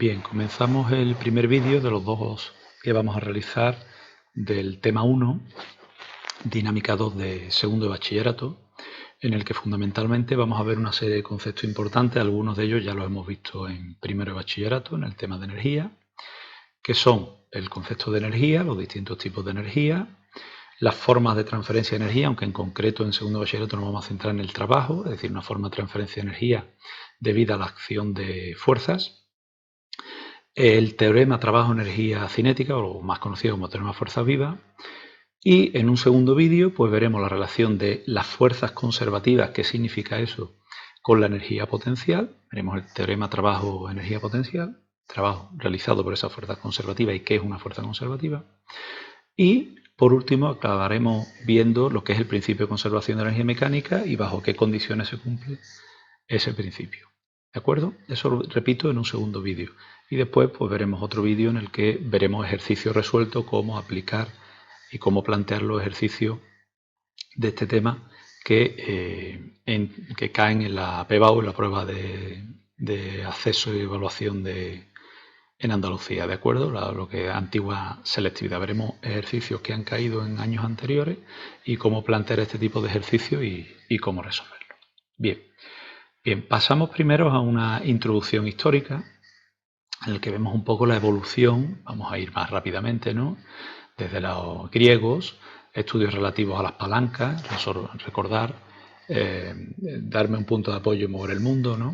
Bien, comenzamos el primer vídeo de los dos que vamos a realizar del tema 1, dinámica 2 de segundo de bachillerato, en el que fundamentalmente vamos a ver una serie de conceptos importantes, algunos de ellos ya los hemos visto en primero de bachillerato, en el tema de energía, que son el concepto de energía, los distintos tipos de energía, las formas de transferencia de energía, aunque en concreto en segundo de bachillerato nos vamos a centrar en el trabajo, es decir, una forma de transferencia de energía debida a la acción de fuerzas, el teorema trabajo-energía cinética, o más conocido como teorema fuerza viva, y en un segundo vídeo pues veremos la relación de las fuerzas conservativas, qué significa eso, con la energía potencial. Veremos el teorema trabajo-energía potencial, trabajo realizado por esas fuerzas conservativas y qué es una fuerza conservativa. Y por último acabaremos viendo lo que es el principio de conservación de la energía mecánica y bajo qué condiciones se cumple ese principio. ¿De acuerdo? Eso lo repito en un segundo vídeo. Y después pues veremos otro vídeo en el que veremos ejercicios resueltos, cómo aplicar y cómo plantear los ejercicios de este tema que caen en la PBAU, en la prueba de acceso y evaluación en Andalucía, ¿de acuerdo? Lo que es antigua selectividad. Veremos ejercicios que han caído en años anteriores y cómo plantear este tipo de ejercicios y cómo resolverlo. Bien, pasamos primero a una introducción histórica en la que vemos un poco la evolución, vamos a ir más rápidamente, ¿no? Desde los griegos, estudios relativos a las palancas, recordar, darme un punto de apoyo y mover el mundo, ¿no?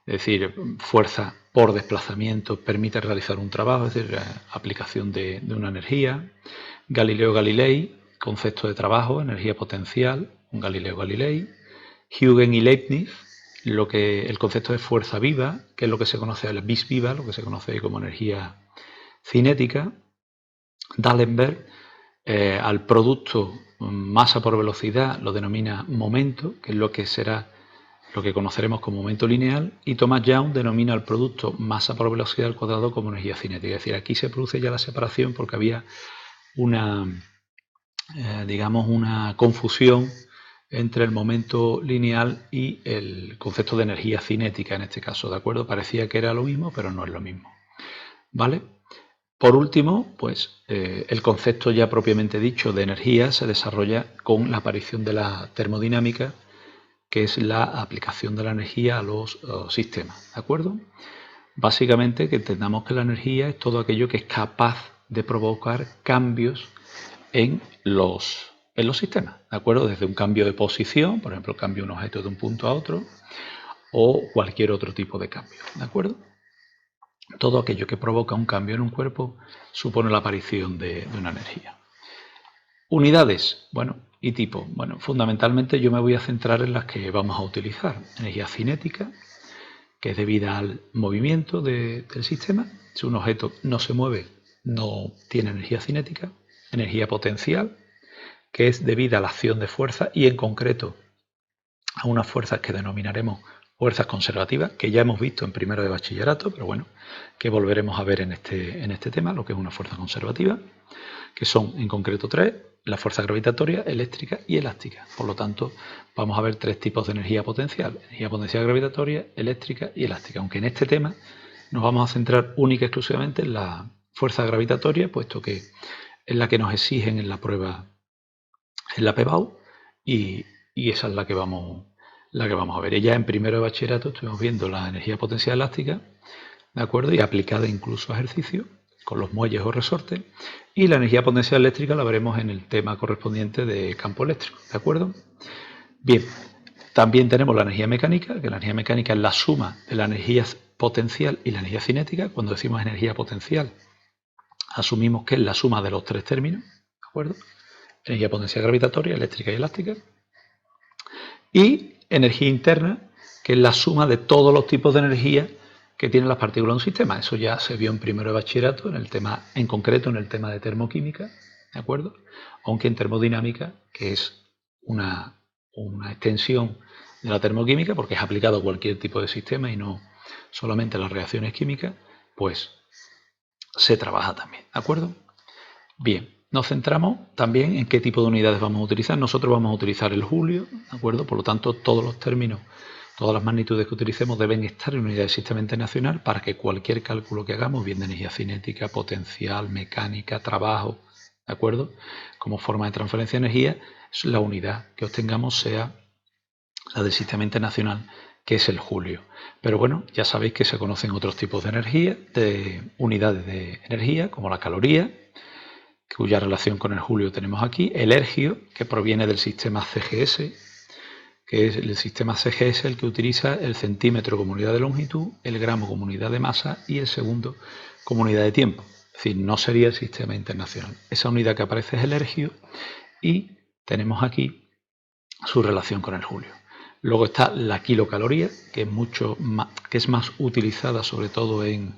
Es decir, fuerza por desplazamiento permite realizar un trabajo, es decir, aplicación de una energía. Galileo Galilei, concepto de trabajo, energía potencial, un Galileo Galilei. Huygens y Leibniz, el concepto de fuerza viva, que es lo que se conoce la vis viva, lo que se conoce como energía cinética. D'Alembert, al producto masa por velocidad lo denomina momento, que es lo que será lo que conoceremos como momento lineal, y Thomas Young denomina al producto masa por velocidad al cuadrado como energía cinética. Es decir, aquí se produce ya la separación porque había una confusión entre el momento lineal y el concepto de energía cinética en este caso, ¿de acuerdo? Parecía que era lo mismo, pero no es lo mismo, ¿vale? Por último, pues el concepto ya propiamente dicho de energía se desarrolla con la aparición de la termodinámica, que es la aplicación de la energía a los sistemas, ¿de acuerdo? Básicamente que entendamos que la energía es todo aquello que es capaz de provocar cambios en los sistemas, ¿de acuerdo? Desde un cambio de posición, por ejemplo, cambio un objeto de un punto a otro, o cualquier otro tipo de cambio, ¿de acuerdo? Todo aquello que provoca un cambio en un cuerpo supone la aparición de una energía. Unidades, bueno, y tipo. Bueno, fundamentalmente yo me voy a centrar en las que vamos a utilizar. Energía cinética, que es debida al movimiento del sistema. Si un objeto no se mueve, no tiene energía cinética. Energía potencial, que es debida a la acción de fuerza y en concreto a unas fuerzas que denominaremos fuerzas conservativas, que ya hemos visto en primero de bachillerato, pero bueno, que volveremos a ver en este tema, lo que es una fuerza conservativa, que son en concreto tres: la fuerza gravitatoria, eléctrica y elástica. Por lo tanto, vamos a ver tres tipos de energía potencial: energía potencial gravitatoria, eléctrica y elástica, aunque en este tema nos vamos a centrar única y exclusivamente en la fuerza gravitatoria, puesto que es la que nos exigen en la prueba, en la PBAU, y esa es la que vamos a ver. Ya en primero de bachillerato estuvimos viendo la energía potencial elástica, ¿de acuerdo? Y aplicada incluso a ejercicios con los muelles o resortes, y la energía potencial eléctrica la veremos en el tema correspondiente de campo eléctrico, ¿de acuerdo? Bien, también tenemos la energía mecánica, que la energía mecánica es la suma de la energía potencial y la energía cinética. Cuando decimos energía potencial, asumimos que es la suma de los tres términos, ¿de acuerdo? Energía potencial gravitatoria, eléctrica y elástica. Y energía interna, que es la suma de todos los tipos de energía que tienen las partículas de un sistema. Eso ya se vio en primero de bachillerato, en concreto en el tema de termoquímica, ¿de acuerdo? Aunque en termodinámica, que es una extensión de la termoquímica, porque es aplicado a cualquier tipo de sistema y no solamente a las reacciones químicas, pues se trabaja también, ¿de acuerdo? Bien, nos centramos también en qué tipo de unidades vamos a utilizar. Nosotros vamos a utilizar el julio, ¿de acuerdo? Por lo tanto, todos los términos Todas las magnitudes que utilicemos deben estar en unidad del sistema internacional para que cualquier cálculo que hagamos, bien de energía cinética, potencial, mecánica, trabajo, ¿de acuerdo? Como forma de transferencia de energía, la unidad que obtengamos sea la del sistema internacional, que es el julio. Pero bueno, ya sabéis que se conocen otros tipos de energía, de unidades de energía, como la caloría, cuya relación con el julio tenemos aquí, el ergio, que proviene del sistema CGS, que es el sistema CGS el que utiliza el centímetro como unidad de longitud, el gramo como unidad de masa y el segundo como unidad de tiempo. Es decir, no sería el sistema internacional. Esa unidad que aparece es el ergio y tenemos aquí su relación con el julio. Luego está la kilocaloría, que es más utilizada sobre todo en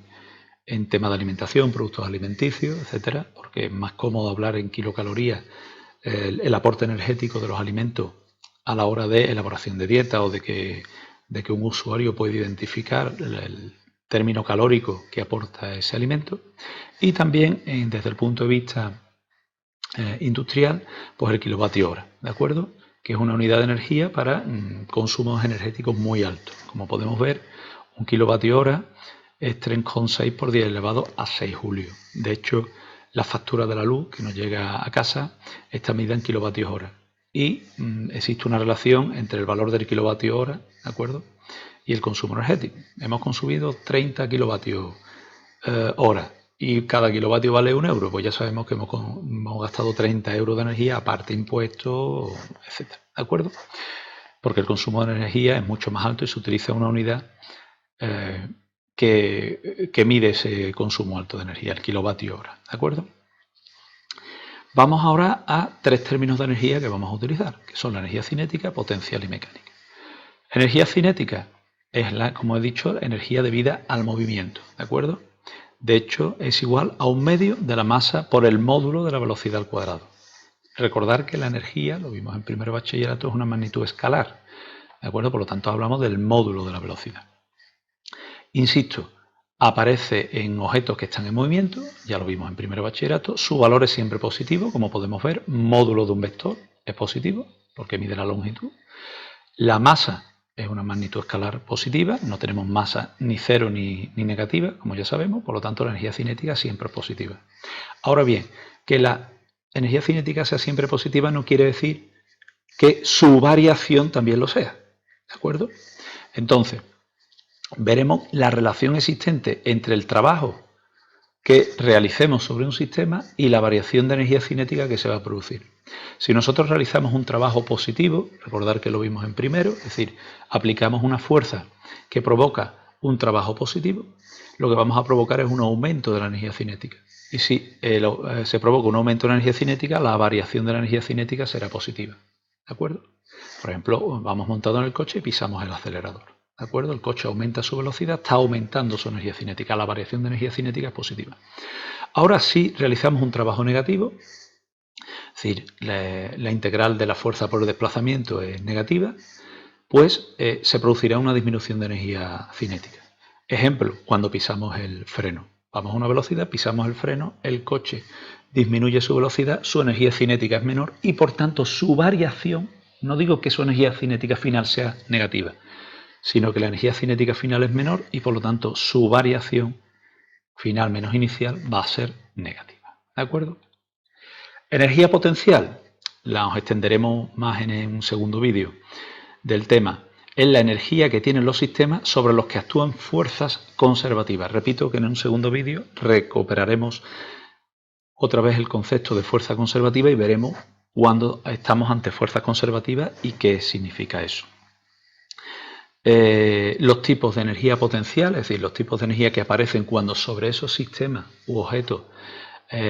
tema de alimentación, productos alimenticios, etcétera, porque es más cómodo hablar en kilocalorías, el aporte energético de los alimentos a la hora de elaboración de dieta o de que un usuario puede identificar el término calórico que aporta ese alimento. Y también desde el punto de vista industrial, pues el kilovatio hora, ¿de acuerdo? Que es una unidad de energía para consumos energéticos muy altos. Como podemos ver, un kilovatio hora es 3,6 por 10 elevado a 6 julio. De hecho, la factura de la luz que nos llega a casa está medida en kilovatios hora. Y existe una relación entre el valor del kilovatio hora, ¿de acuerdo?, y el consumo energético. Hemos consumido 30 kilovatios hora y cada kilovatio vale 1 euro, pues ya sabemos que hemos gastado 30 euros de energía, aparte impuestos, etcétera, ¿de acuerdo? Porque el consumo de energía es mucho más alto y se utiliza una unidad que mide ese consumo alto de energía, el kilovatio hora, ¿de acuerdo? Vamos ahora a 3 términos de energía que vamos a utilizar, que son la energía cinética, potencial y mecánica. Energía cinética es como he dicho, la energía debida al movimiento, ¿de acuerdo? De hecho, es igual a un medio de la masa por el módulo de la velocidad al cuadrado. Recordar que la energía, lo vimos en primero bachillerato, es una magnitud escalar, ¿de acuerdo? Por lo tanto, hablamos del módulo de la velocidad. Insisto, aparece en objetos que están en movimiento, ya lo vimos en primero bachillerato, su valor es siempre positivo, como podemos ver, módulo de un vector es positivo, porque mide la longitud. La masa es una magnitud escalar positiva, no tenemos masa ni cero ni negativa, como ya sabemos, por lo tanto la energía cinética siempre es positiva. Ahora bien, que la energía cinética sea siempre positiva no quiere decir que su variación también lo sea, ¿de acuerdo? Entonces, veremos la relación existente entre el trabajo que realicemos sobre un sistema y la variación de energía cinética que se va a producir. Si nosotros realizamos un trabajo positivo, recordar que lo vimos en primero, es decir, aplicamos una fuerza que provoca un trabajo positivo, lo que vamos a provocar es un aumento de la energía cinética. Y si se provoca un aumento de la energía cinética, la variación de la energía cinética será positiva. ¿De acuerdo? Por ejemplo, vamos montado en el coche y pisamos el acelerador. ¿De acuerdo? El coche aumenta su velocidad, está aumentando su energía cinética. La variación de energía cinética es positiva. Ahora, si realizamos un trabajo negativo, es decir, la integral de la fuerza por el desplazamiento es negativa, pues se producirá una disminución de energía cinética. Ejemplo, cuando pisamos el freno. Vamos a una velocidad, pisamos el freno, el coche disminuye su velocidad, su energía cinética es menor y por tanto su variación, no digo que su energía cinética final sea negativa, sino que la energía cinética final es menor y por lo tanto su variación final menos inicial va a ser negativa. ¿De acuerdo? Energía potencial, la extenderemos más en un segundo vídeo del tema. Es la energía que tienen los sistemas sobre los que actúan fuerzas conservativas. Repito que en un segundo vídeo recuperaremos otra vez el concepto de fuerza conservativa y veremos cuándo estamos ante fuerzas conservativas y qué significa eso. Los tipos de energía potencial, es decir, los tipos de energía que aparecen cuando sobre esos sistemas u objetos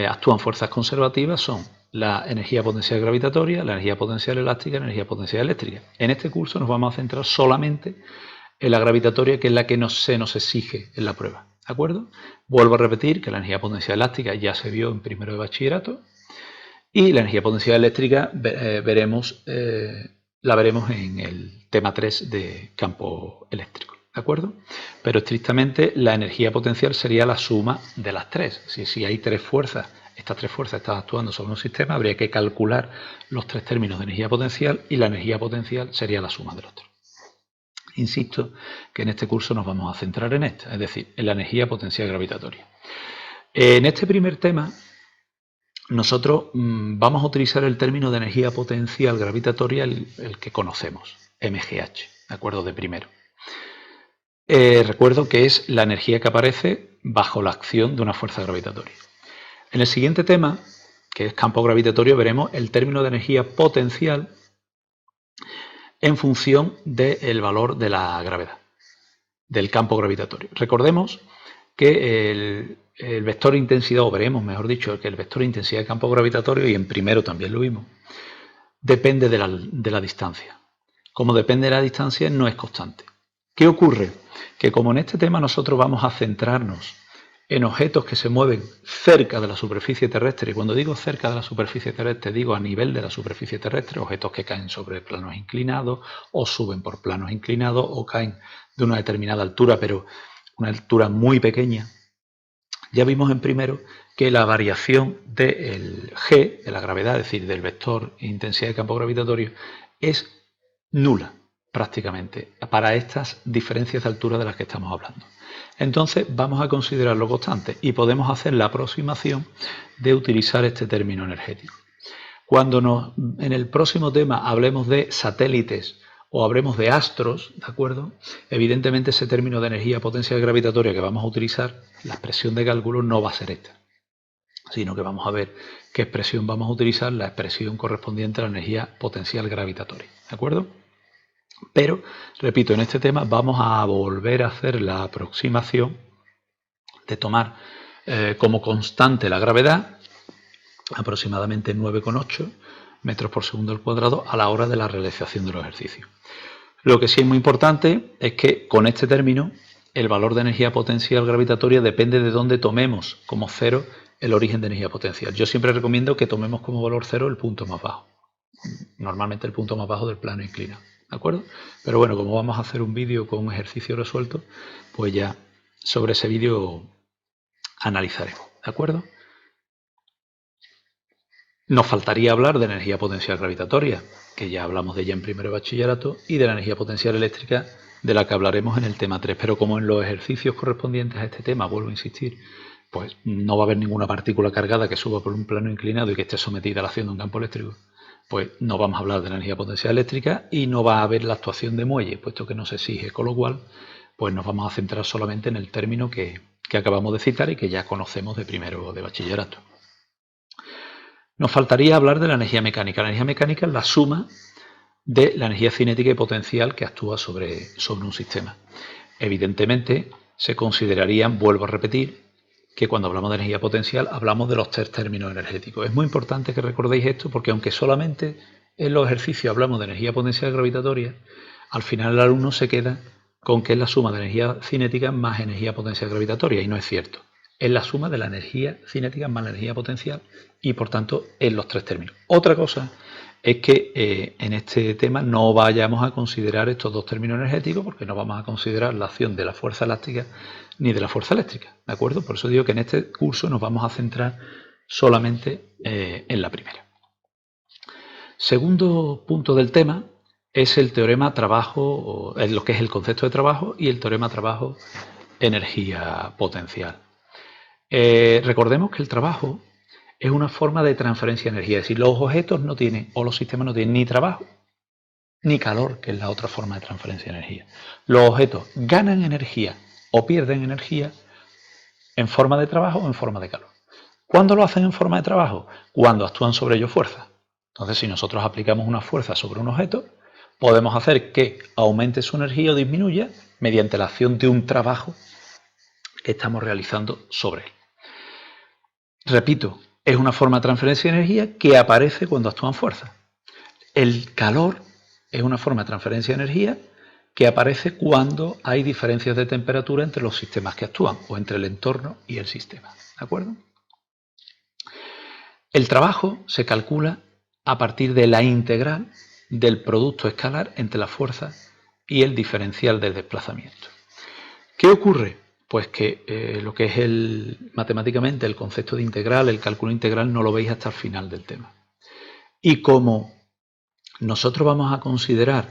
actúan fuerzas conservativas son la energía potencial gravitatoria, la energía potencial elástica y la energía potencial eléctrica. En este curso nos vamos a centrar solamente en la gravitatoria, que es la que se nos exige en la prueba. ¿De acuerdo? Vuelvo a repetir que la energía potencial elástica ya se vio en primero de bachillerato y la energía potencial eléctrica la veremos en el tema 3 de campo eléctrico. ¿De acuerdo? Pero estrictamente la energía potencial sería la suma de las tres. Si hay tres fuerzas, estas tres fuerzas están actuando sobre un sistema, habría que calcular los tres términos de energía potencial y la energía potencial sería la suma de los tres. Insisto que en este curso nos vamos a centrar en esta, es decir, en la energía potencial gravitatoria. En este primer tema, nosotros vamos a utilizar el término de energía potencial gravitatoria, el que conocemos, MGH, ¿de acuerdo? De primero. Recuerdo que es la energía que aparece bajo la acción de una fuerza gravitatoria. En el siguiente tema, que es campo gravitatorio, veremos el término de energía potencial en función del valor de la gravedad, del campo gravitatorio. Recordemos que el vector intensidad, o veremos, mejor dicho, que el vector intensidad de campo gravitatorio, y en primero también lo vimos, depende de la distancia. Como depende de la distancia, no es constante. ¿Qué ocurre? Que como en este tema nosotros vamos a centrarnos en objetos que se mueven cerca de la superficie terrestre, y cuando digo cerca de la superficie terrestre, digo a nivel de la superficie terrestre, objetos que caen sobre planos inclinados, o suben por planos inclinados, o caen de una determinada altura, pero una altura muy pequeña. Ya vimos en primero que la variación del G, de la gravedad, es decir, del vector intensidad de campo gravitatorio, es nula prácticamente para estas diferencias de altura de las que estamos hablando. Entonces vamos a considerarlo constante y podemos hacer la aproximación de utilizar este término energético. Cuando en el próximo tema hablemos de satélites o hablemos de astros, ¿de acuerdo? Evidentemente ese término de energía potencial gravitatoria que vamos a utilizar, la expresión de cálculo no va a ser esta, sino que vamos a ver qué expresión vamos a utilizar, la expresión correspondiente a la energía potencial gravitatoria, ¿de acuerdo? Pero, repito, en este tema vamos a volver a hacer la aproximación de tomar como constante la gravedad, aproximadamente 9,8 metros por segundo al cuadrado a la hora de la realización de los ejercicios. Lo que sí es muy importante es que con este término el valor de energía potencial gravitatoria depende de dónde tomemos como cero el origen de energía potencial. Yo siempre recomiendo que tomemos como valor cero el punto más bajo, normalmente el punto más bajo del plano inclinado, ¿de acuerdo? Pero bueno, como vamos a hacer un vídeo con un ejercicio resuelto, pues ya sobre ese vídeo analizaremos, ¿de acuerdo? Nos faltaría hablar de energía potencial gravitatoria, que ya hablamos de ella en primero de bachillerato, y de la energía potencial eléctrica, de la que hablaremos en el tema 3. Pero como en los ejercicios correspondientes a este tema, vuelvo a insistir, pues no va a haber ninguna partícula cargada que suba por un plano inclinado y que esté sometida a la acción de un campo eléctrico, pues no vamos a hablar de la energía potencial eléctrica y no va a haber la actuación de muelle, puesto que no se exige, con lo cual pues nos vamos a centrar solamente en el término que acabamos de citar y que ya conocemos de primero de bachillerato. Nos faltaría hablar de la energía mecánica. La energía mecánica es la suma de la energía cinética y potencial que actúa sobre un sistema. Evidentemente, se considerarían, vuelvo a repetir, que cuando hablamos de energía potencial hablamos de los tres términos energéticos. Es muy importante que recordéis esto porque aunque solamente en los ejercicios hablamos de energía potencial gravitatoria, al final el alumno se queda con que es la suma de energía cinética más energía potencial gravitatoria, y no es cierto. Es la suma de la energía cinética más la energía potencial y por tanto en los tres términos. Otra cosa es que en este tema no vayamos a considerar estos dos términos energéticos porque no vamos a considerar la acción de la fuerza elástica ni de la fuerza eléctrica, ¿de acuerdo? Por eso digo que en este curso nos vamos a centrar solamente en la primera. Segundo punto del tema es el teorema trabajo, es lo que es el concepto de trabajo y el teorema trabajo energía potencial. Recordemos que el trabajo es una forma de transferencia de energía, es decir, los objetos no tienen, o los sistemas no tienen ni trabajo ni calor, que es la otra forma de transferencia de energía. Los objetos ganan energía o pierden energía en forma de trabajo o en forma de calor. ¿Cuándo lo hacen en forma de trabajo? Cuando actúan sobre ellos fuerzas. Entonces, si nosotros aplicamos una fuerza sobre un objeto, podemos hacer que aumente su energía o disminuya mediante la acción de un trabajo que estamos realizando sobre él. Repito, es una forma de transferencia de energía que aparece cuando actúan fuerzas. El calor es una forma de transferencia de energía que aparece cuando hay diferencias de temperatura entre los sistemas que actúan o entre el entorno y el sistema. ¿De acuerdo? El trabajo se calcula a partir de la integral del producto escalar entre la fuerza y el diferencial del desplazamiento. ¿Qué ocurre? Pues que lo que es matemáticamente el concepto de integral, el cálculo integral, no lo veis hasta el final del tema. Y como nosotros vamos a considerar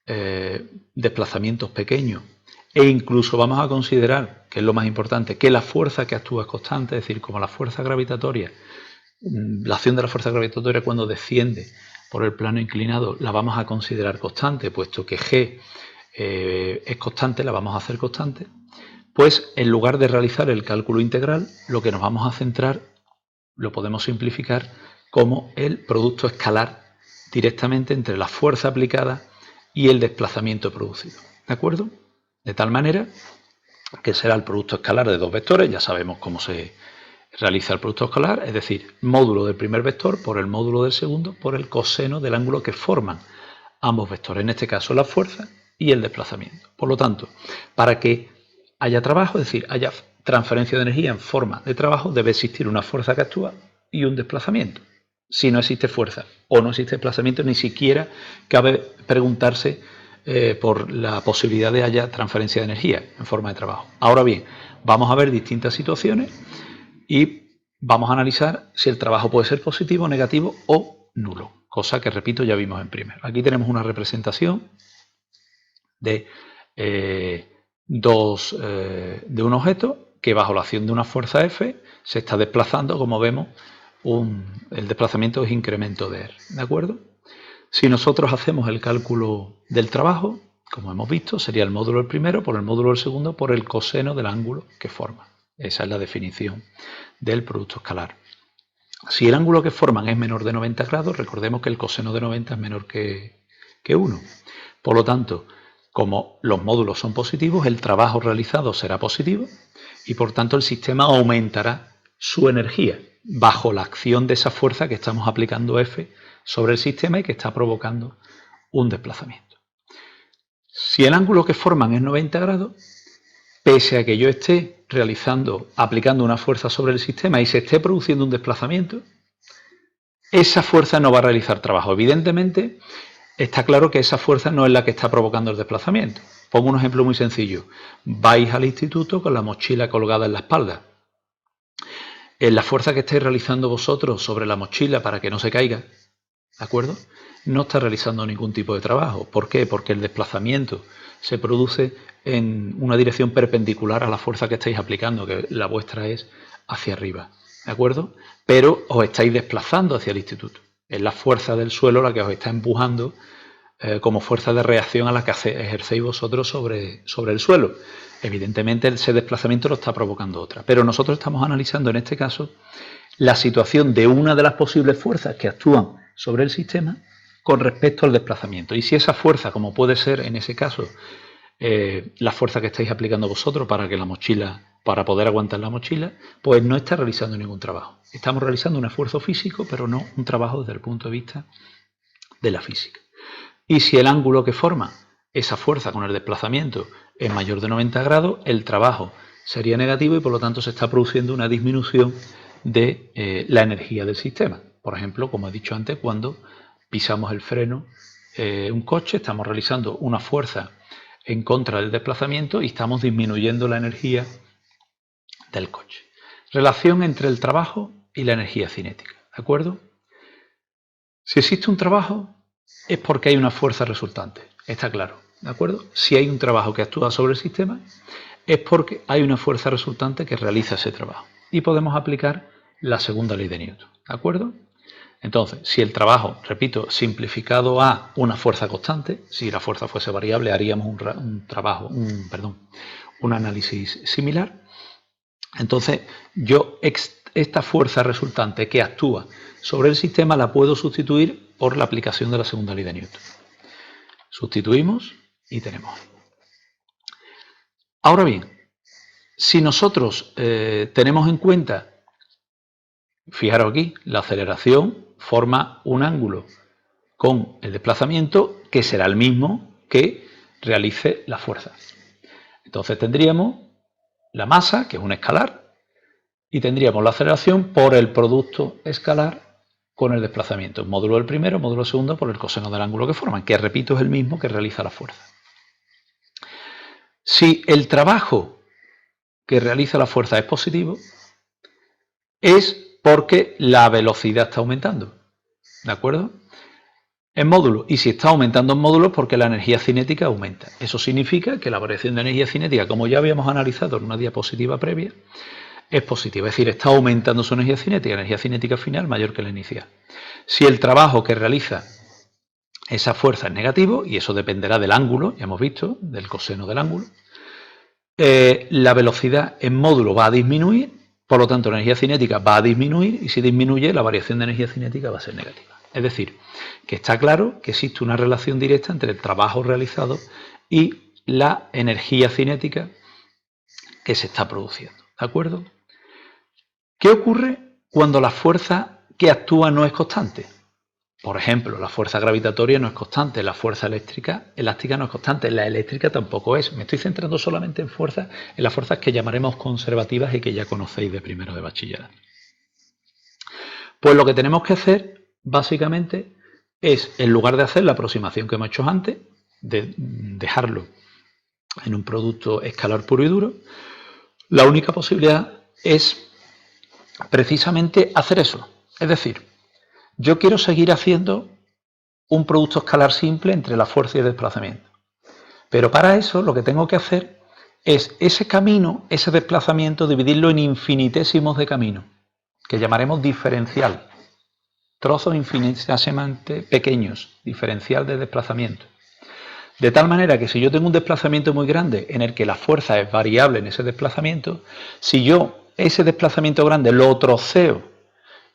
desplazamientos pequeños, e incluso vamos a considerar, que es lo más importante, que la fuerza que actúa es constante, es decir, como la fuerza gravitatoria, la acción de la fuerza gravitatoria cuando desciende por el plano inclinado la vamos a considerar constante, puesto que G es constante, la vamos a hacer constante, pues en lugar de realizar el cálculo integral, lo que nos vamos a centrar, lo podemos simplificar como el producto escalar directamente entre la fuerza aplicada y el desplazamiento producido. ¿De acuerdo? De tal manera que será el producto escalar de dos vectores, ya sabemos cómo se realiza el producto escalar, es decir, módulo del primer vector por el módulo del segundo por el coseno del ángulo que forman ambos vectores, en este caso la fuerza y el desplazamiento. Por lo tanto, para que haya trabajo, es decir, haya transferencia de energía en forma de trabajo, debe existir una fuerza que actúa y un desplazamiento. Si no existe fuerza o no existe desplazamiento, ni siquiera cabe preguntarse por la posibilidad de haya transferencia de energía en forma de trabajo. Ahora bien, vamos a ver distintas situaciones y vamos a analizar si el trabajo puede ser positivo, negativo o nulo, cosa que, repito, ya vimos en primero. Aquí tenemos una representación de, de un objeto que bajo la acción de una fuerza F se está desplazando, como vemos, el desplazamiento es incremento de R, ¿de acuerdo? Si nosotros hacemos el cálculo del trabajo, como hemos visto, sería el módulo del primero por el módulo del segundo por el coseno del ángulo que forma. Esa es la definición del producto escalar. Si el ángulo que forman es menor de 90 grados, recordemos que el coseno de 90 es menor que 1. Por lo tanto, como los módulos son positivos, el trabajo realizado será positivo y por tanto el sistema aumentará su energía bajo la acción de esa fuerza que estamos aplicando F sobre el sistema y que está provocando un desplazamiento. Si el ángulo que forman es 90 grados, pese a que yo esté aplicando una fuerza sobre el sistema y se esté produciendo un desplazamiento, esa fuerza no va a realizar trabajo. Evidentemente, está claro que esa fuerza no es la que está provocando el desplazamiento. Pongo un ejemplo muy sencillo. Vais al instituto con la mochila colgada en la espalda. En la fuerza que estáis realizando vosotros sobre la mochila para que no se caiga, ¿de acuerdo? No está realizando ningún tipo de trabajo. ¿Por qué? Porque el desplazamiento se produce en una dirección perpendicular a la fuerza que estáis aplicando, que la vuestra es hacia arriba, ¿de acuerdo? Pero os estáis desplazando hacia el instituto. Es la fuerza del suelo la que os está empujando como fuerza de reacción a la que ejercéis vosotros sobre el suelo. Evidentemente ese desplazamiento lo está provocando otra, pero nosotros estamos analizando en este caso la situación de una de las posibles fuerzas que actúan sobre el sistema con respecto al desplazamiento. Y si esa fuerza, como puede ser en ese caso la fuerza que estáis aplicando vosotros para poder aguantar la mochila, pues no está realizando ningún trabajo. Estamos realizando un esfuerzo físico, pero no un trabajo desde el punto de vista de la física. Y si el ángulo que forma esa fuerza con el desplazamiento es mayor de 90 grados, el trabajo sería negativo y por lo tanto se está produciendo una disminución de la energía del sistema. Por ejemplo, como he dicho antes, cuando pisamos el freno un coche, estamos realizando una fuerza en contra del desplazamiento y estamos disminuyendo la energía del coche. Relación entre el trabajo y la energía cinética, ¿de acuerdo? Si existe un trabajo, es porque hay una fuerza resultante, está claro, ¿de acuerdo? Si hay un trabajo que actúa sobre el sistema, es porque hay una fuerza resultante que realiza ese trabajo. Y podemos aplicar la segunda ley de Newton, ¿de acuerdo? Entonces, si el trabajo, repito, simplificado a una fuerza constante, si la fuerza fuese variable, haríamos un análisis similar. Entonces, yo esta fuerza resultante que actúa sobre el sistema la puedo sustituir por la aplicación de la segunda ley de Newton. Sustituimos y tenemos. Ahora bien, si nosotros tenemos en cuenta, fijaros aquí, la aceleración forma un ángulo con el desplazamiento que será el mismo que realice la fuerza. Entonces tendríamos la masa, que es un escalar, y tendríamos la aceleración por el producto escalar con el desplazamiento. Módulo del primero, módulo del segundo por el coseno del ángulo que forman, que repito es el mismo que realiza la fuerza. Si el trabajo que realiza la fuerza es positivo, es porque la velocidad está aumentando, ¿de acuerdo? En módulos. Y si está aumentando en módulos, porque la energía cinética aumenta. Eso significa que la variación de energía cinética, como ya habíamos analizado en una diapositiva previa, es positiva. Es decir, está aumentando su energía cinética final mayor que la inicial. Si el trabajo que realiza esa fuerza es negativo, y eso dependerá del ángulo, ya hemos visto, del coseno del ángulo, la velocidad en módulo va a disminuir, por lo tanto la energía cinética va a disminuir, y si disminuye la variación de energía cinética va a ser negativa. Es decir, que está claro que existe una relación directa entre el trabajo realizado y la energía cinética que se está produciendo. ¿De acuerdo? ¿Qué ocurre cuando la fuerza que actúa no es constante? Por ejemplo, la fuerza gravitatoria no es constante, la fuerza elástica no es constante, la eléctrica tampoco es. Me estoy centrando solamente en las fuerzas que llamaremos conservativas y que ya conocéis de primero de bachillerato. Pues lo que tenemos que hacer, básicamente, es, en lugar de hacer la aproximación que hemos hecho antes, de dejarlo en un producto escalar puro y duro, la única posibilidad es precisamente hacer eso. Es decir, yo quiero seguir haciendo un producto escalar simple entre la fuerza y el desplazamiento. Pero para eso lo que tengo que hacer es ese camino, ese desplazamiento, dividirlo en infinitésimos de camino, que llamaremos diferencial. Trozos infinitesimamente pequeños, diferencial de desplazamiento. De tal manera que si yo tengo un desplazamiento muy grande en el que la fuerza es variable en ese desplazamiento, si yo ese desplazamiento grande lo troceo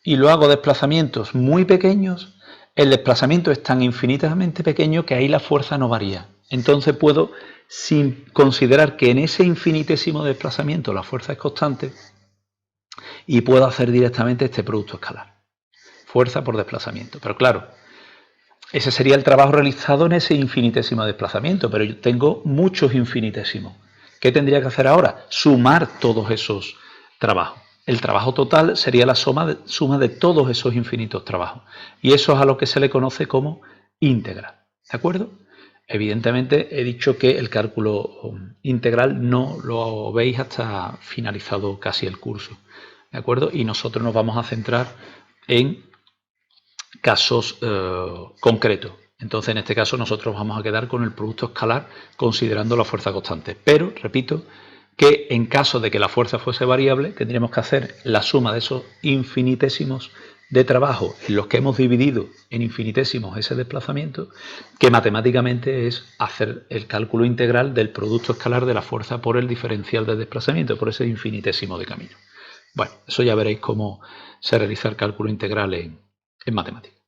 y lo hago desplazamientos muy pequeños, el desplazamiento es tan infinitamente pequeño que ahí la fuerza no varía. Entonces puedo, sin considerar que en ese infinitésimo desplazamiento la fuerza es constante, y puedo hacer directamente este producto escalar. Fuerza por desplazamiento. Pero claro, ese sería el trabajo realizado en ese infinitésimo desplazamiento, pero yo tengo muchos infinitésimos. ¿Qué tendría que hacer ahora? Sumar todos esos trabajos. El trabajo total sería la suma de todos esos infinitos trabajos. Y eso es a lo que se le conoce como integral. ¿De acuerdo? Evidentemente he dicho que el cálculo integral no lo veis hasta finalizado casi el curso. ¿De acuerdo? Y nosotros nos vamos a centrar en casos concretos. Entonces, en este caso, nosotros vamos a quedar con el producto escalar considerando la fuerza constante. Pero, repito, que en caso de que la fuerza fuese variable, tendríamos que hacer la suma de esos infinitésimos de trabajo en los que hemos dividido en infinitésimos ese desplazamiento, que matemáticamente es hacer el cálculo integral del producto escalar de la fuerza por el diferencial de desplazamiento, por ese infinitésimo de camino. Bueno, eso ya veréis cómo se realiza el cálculo integral en matemáticas.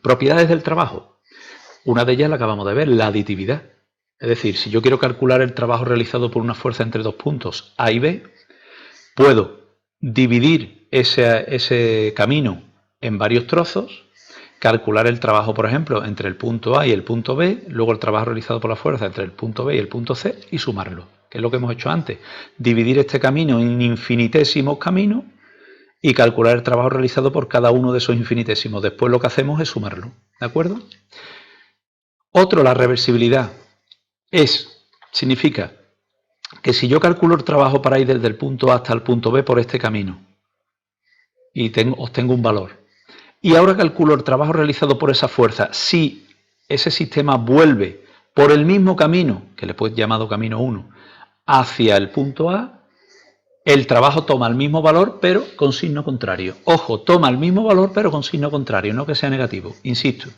Propiedades del trabajo. Una de ellas la acabamos de ver, la aditividad. Es decir, si yo quiero calcular el trabajo realizado por una fuerza entre dos puntos A y B, puedo dividir ese camino en varios trozos, calcular el trabajo, por ejemplo, entre el punto A y el punto B, luego el trabajo realizado por la fuerza entre el punto B y el punto C y sumarlo, que es lo que hemos hecho antes. Dividir este camino en infinitésimos caminos y calcular el trabajo realizado por cada uno de esos infinitesimos. Después lo que hacemos es sumarlo, ¿de acuerdo? Otro, la reversibilidad, significa que si yo calculo el trabajo para ir desde el punto A hasta el punto B por este camino y obtengo un valor, y ahora calculo el trabajo realizado por esa fuerza, si ese sistema vuelve por el mismo camino, que le puedes llamado camino 1, hacia el punto A, el trabajo toma el mismo valor, pero con signo contrario. Ojo, toma el mismo valor, pero con signo contrario, no que sea negativo. Insisto,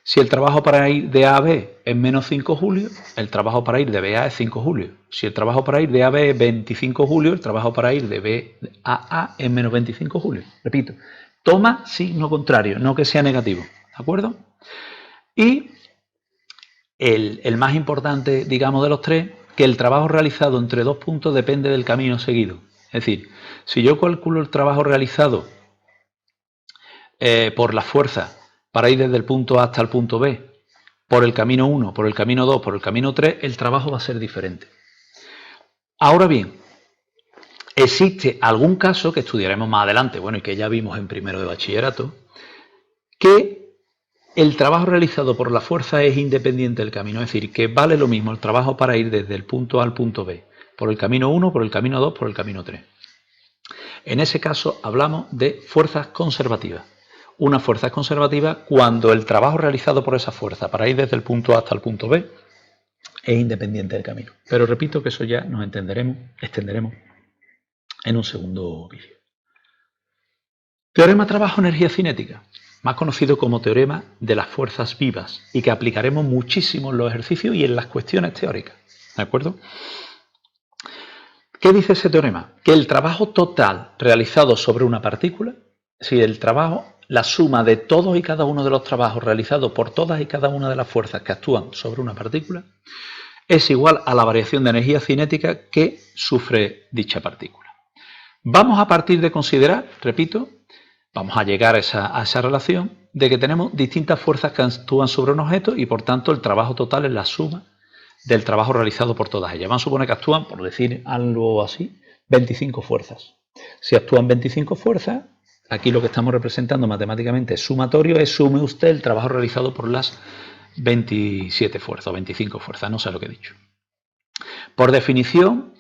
si el trabajo para ir de A a B es menos 5 julios, el trabajo para ir de B a A es 5 julios. Si el trabajo para ir de A a B es 25 julios, el trabajo para ir de B a A es menos 25 julios. Repito, toma signo contrario, no que sea negativo. ¿De acuerdo? Y el más importante, digamos, de los tres, que el trabajo realizado entre dos puntos depende del camino seguido. Es decir, si yo calculo el trabajo realizado por la fuerza para ir desde el punto A hasta el punto B, por el camino 1, por el camino 2, por el camino 3, el trabajo va a ser diferente. Ahora bien, existe algún caso que estudiaremos más adelante, bueno, y que ya vimos en primero de bachillerato, que el trabajo realizado por la fuerza es independiente del camino, es decir, que vale lo mismo el trabajo para ir desde el punto A al punto B, por el camino 1, por el camino 2, por el camino 3. En ese caso hablamos de fuerzas conservativas. una fuerza es conservativa cuando el trabajo realizado por esa fuerza para ir desde el punto A hasta el punto B es independiente del camino. Pero repito que eso ya nos extenderemos en un segundo vídeo. Teorema trabajo-energía cinética, más conocido como teorema de las fuerzas vivas y que aplicaremos muchísimo en los ejercicios y en las cuestiones teóricas. ¿De acuerdo? ¿Qué dice ese teorema? Que el trabajo total realizado sobre una partícula, si el trabajo, la suma de todos y cada uno de los trabajos realizados por todas y cada una de las fuerzas que actúan sobre una partícula, es igual a la variación de energía cinética que sufre dicha partícula. Vamos a partir de considerar, repito, vamos a llegar a esa relación de que tenemos distintas fuerzas que actúan sobre un objeto y por tanto el trabajo total es la suma del trabajo realizado por todas ellas. Vamos a suponer que actúan, por decir algo así, 25 fuerzas. Si actúan 25 fuerzas, aquí lo que estamos representando matemáticamente es sumatorio, es sume usted el trabajo realizado por las 27 fuerzas o 25 fuerzas, no sé lo que he dicho. Por definición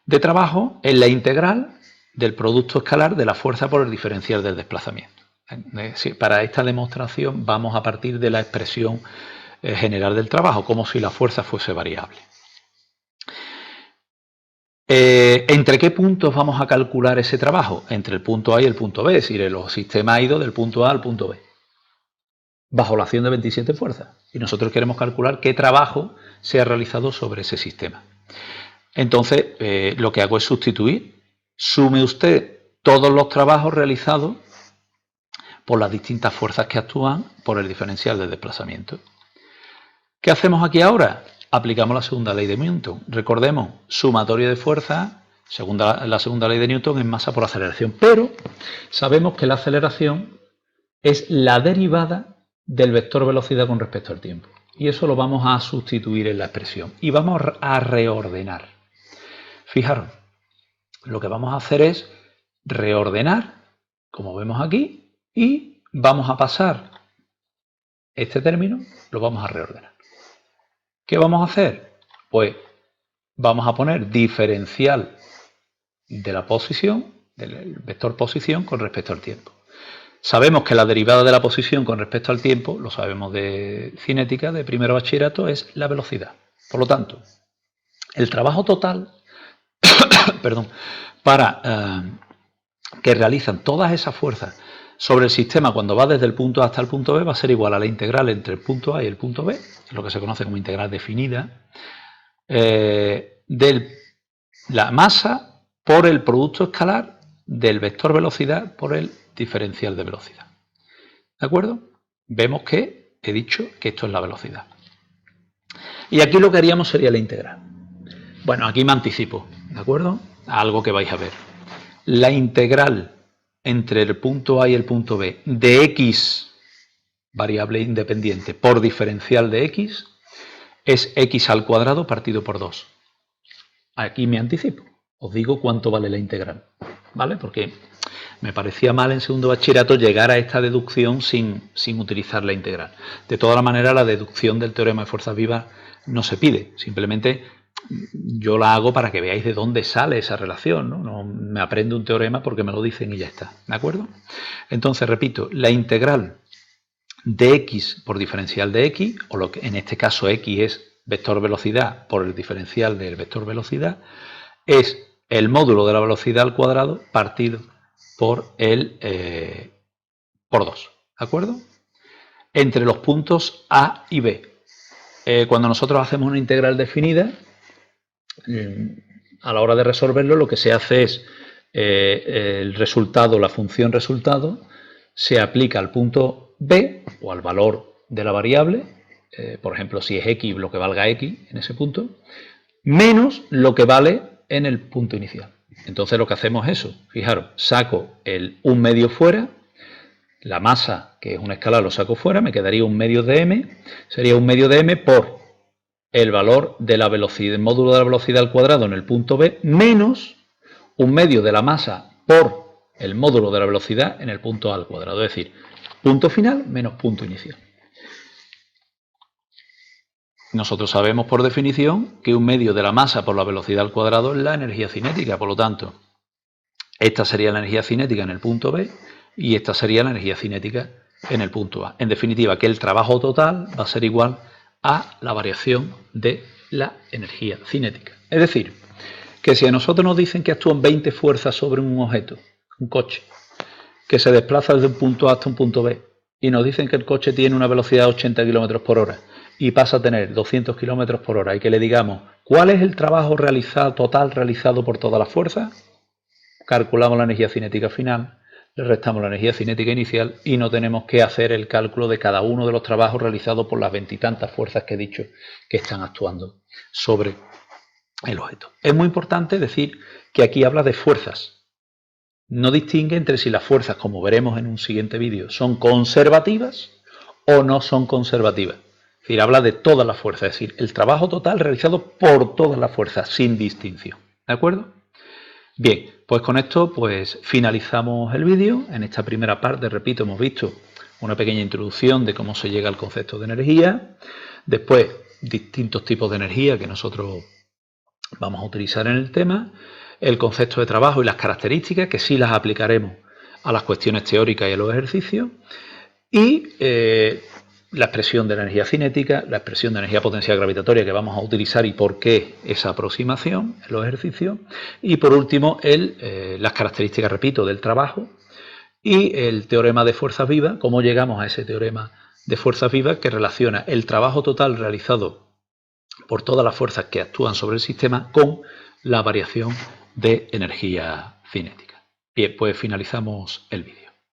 de trabajo es la integral del producto escalar de la fuerza por el diferencial del desplazamiento. Para esta demostración vamos a partir de la expresión general del trabajo, como si la fuerza fuese variable. ¿Entre qué puntos vamos a calcular ese trabajo? Entre el punto A y el punto B, es decir, el sistema ha ido del punto A al punto B, bajo la acción de 27 fuerzas. Y nosotros queremos calcular qué trabajo se ha realizado sobre ese sistema. Entonces, lo que hago es sustituir. Sume usted todos los trabajos realizados por las distintas fuerzas que actúan por el diferencial del desplazamiento. ¿Qué hacemos aquí ahora? Aplicamos la segunda ley de Newton. Recordemos, sumatorio de fuerzas, la segunda ley de Newton es masa por aceleración, pero sabemos que la aceleración es la derivada del vector velocidad con respecto al tiempo. Y eso lo vamos a sustituir en la expresión. Y vamos a reordenar. Fijaros, lo que vamos a hacer es reordenar, como vemos aquí, y vamos a pasar este término, lo vamos a reordenar. ¿Qué vamos a hacer? Pues vamos a poner diferencial de la posición, del vector posición con respecto al tiempo. Sabemos que la derivada de la posición con respecto al tiempo, lo sabemos de cinética, de primero bachillerato, es la velocidad. Por lo tanto, el trabajo total para que realizan todas esas fuerzas sobre el sistema cuando va desde el punto A hasta el punto B va a ser igual a la integral entre el punto A y el punto B, lo que se conoce como integral definida, de la masa por el producto escalar del vector velocidad por el diferencial de velocidad. ¿De acuerdo? Vemos que he dicho que esto es la velocidad. Y aquí lo que haríamos sería la integral. Bueno, aquí me anticipo, ¿de acuerdo? A algo que vais a ver. La integral entre el punto A y el punto B de x, variable independiente, por diferencial de x, es x al cuadrado partido por 2. Aquí me anticipo. Os digo cuánto vale la integral, ¿vale? Porque me parecía mal en segundo bachillerato llegar a esta deducción sin utilizar la integral. De todas maneras, la deducción del teorema de fuerzas vivas no se pide. Simplemente yo la hago para que veáis de dónde sale esa relación, ¿no? No me aprendo un teorema porque me lo dicen y ya está, ¿de acuerdo? Entonces, repito, la integral de x por diferencial de x, o lo que en este caso x es vector velocidad por el diferencial del vector velocidad, es el módulo de la velocidad al cuadrado partido por por 2, ¿de acuerdo? Entre los puntos A y B. Cuando nosotros hacemos una integral definida, a la hora de resolverlo lo que se hace es el resultado, la función resultado, se aplica al punto B o al valor de la variable, por ejemplo, si es x, lo que valga x en ese punto, menos lo que vale en el punto inicial. Entonces lo que hacemos es eso, fijaros, saco el 1/2 fuera, la masa, que es una escalar, lo saco fuera, me quedaría 1/2 de m, sería 1/2 de m por el valor de la velocidad, el módulo de la velocidad al cuadrado en el punto B, menos 1/2 de la masa por el módulo de la velocidad en el punto A al cuadrado, es decir, punto final menos punto inicial. Nosotros sabemos por definición que 1/2 de la masa por la velocidad al cuadrado es la energía cinética, por lo tanto, esta sería la energía cinética en el punto B y esta sería la energía cinética en el punto A. En definitiva, que el trabajo total va a ser igual a la variación de la energía cinética. Es decir, que si a nosotros nos dicen que actúan 20 fuerzas sobre un objeto, un coche, que se desplaza desde un punto A hasta un punto B, y nos dicen que el coche tiene una velocidad de 80 km por hora y pasa a tener 200 km por hora, y que le digamos cuál es el trabajo total realizado por todas las fuerzas, calculamos la energía cinética final, le restamos la energía cinética inicial y no tenemos que hacer el cálculo de cada uno de los trabajos realizados por las veintitantas fuerzas que he dicho que están actuando sobre el objeto. Es muy importante decir que aquí habla de fuerzas. No distingue entre si las fuerzas, como veremos en un siguiente vídeo, son conservativas o no son conservativas. Es decir, habla de todas las fuerzas, es decir, el trabajo total realizado por todas las fuerzas, sin distinción. ¿De acuerdo? Bien, pues con esto pues finalizamos el vídeo. En esta primera parte, repito, hemos visto una pequeña introducción de cómo se llega al concepto de energía. Después, distintos tipos de energía que nosotros vamos a utilizar en el tema. El concepto de trabajo y las características, que sí las aplicaremos a las cuestiones teóricas y a los ejercicios. Y la expresión de energía cinética, la expresión de energía potencial gravitatoria que vamos a utilizar y por qué esa aproximación en los ejercicios. Y por último, las características, repito, del trabajo y el teorema de fuerzas vivas, cómo llegamos a ese teorema de fuerzas vivas que relaciona el trabajo total realizado por todas las fuerzas que actúan sobre el sistema con la variación de energía cinética. Bien, pues finalizamos el vídeo.